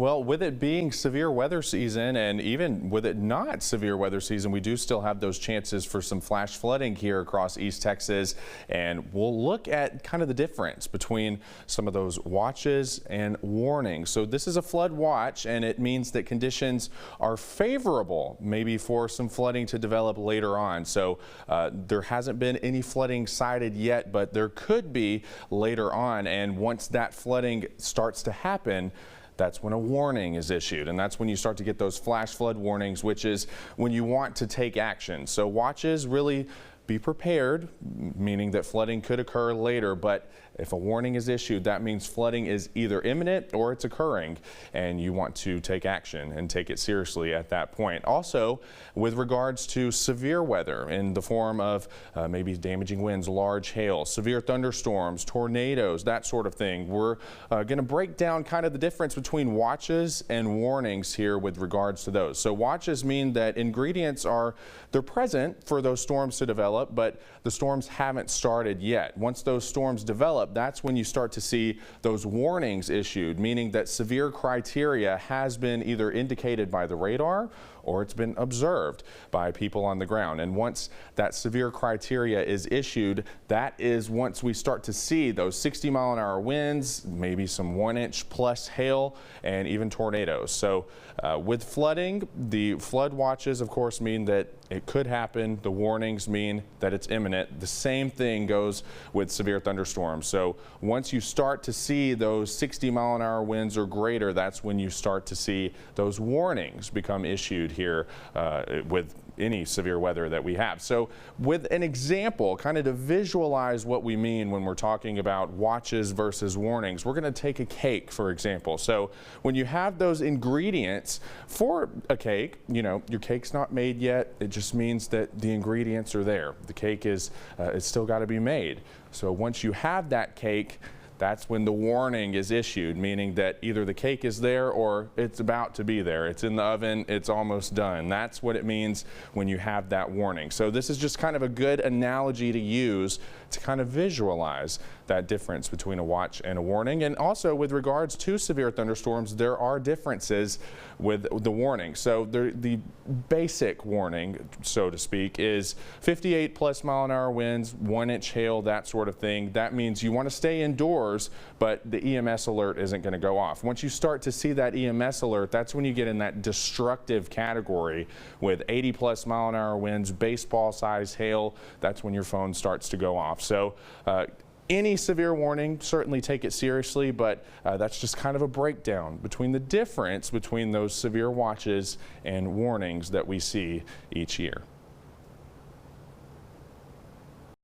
Well, with it being severe weather season and even with it not severe weather season, we do still have those chances for some flash flooding here across East Texas. And we'll look at kind of the difference between some of those watches and warnings. So this is a flood watch, and it means that conditions are favorable maybe for some flooding to develop later on. So there hasn't been any flooding cited yet, but there could be later on. And once that flooding starts to happen, that's when a warning is issued, and that's when you start to get those flash flood warnings, which is when you want to take action. So watches, really be prepared, meaning that flooding could occur later, but if a warning is issued, that means flooding is either imminent or it's occurring, and you want to take action and take it seriously at that point. Also, with regards to severe weather in the form of maybe damaging winds, large hail, severe thunderstorms, tornadoes, that sort of thing, we're going to break down kind of the difference between watches and warnings here with regards to those. So watches mean that ingredients they're present for those storms to develop, but the storms haven't started yet. Once those storms develop, that's when you start to see those warnings issued, meaning that severe criteria has been either indicated by the radar or it's been observed by people on the ground. And once that severe criteria is issued, that is once we start to see those 60-mile-an-hour winds, maybe some 1-inch plus hail, and even tornadoes. So with flooding, the flood watches, of course, mean that it could happen. The warnings mean that it's imminent. The same thing goes with severe thunderstorms. So once you start to see those 60-mile-an-hour winds or greater, that's when you start to see those warnings become issued here with any severe weather that we have. So with an example, kind of to visualize what we mean when we're talking about watches versus warnings, we're going to take a cake, for example. So when you have those ingredients for a cake, you know, your cake's not made yet. It just means that the ingredients are there. The cake is it's still got to be made. So once you have that cake, that's when the warning is issued, meaning that either the cake is there or it's about to be there. It's in the oven, it's almost done. That's what it means when you have that warning. So this is just kind of a good analogy to use to kind of visualize that difference between a watch and a warning. And also with regards to severe thunderstorms, there are differences with the warning. So the basic warning, so to speak, is 58-plus-mile-an-hour winds, 1-inch hail, that sort of thing. That means you want to stay indoors, but the EMS alert isn't going to go off. Once you start to see that EMS alert, that's when you get in that destructive category with 80-plus-mile-an-hour winds, baseball-sized hail. That's when your phone starts to go off. So any severe warning, certainly take it seriously, but that's just kind of a breakdown between the difference between those severe watches and warnings that we see each year.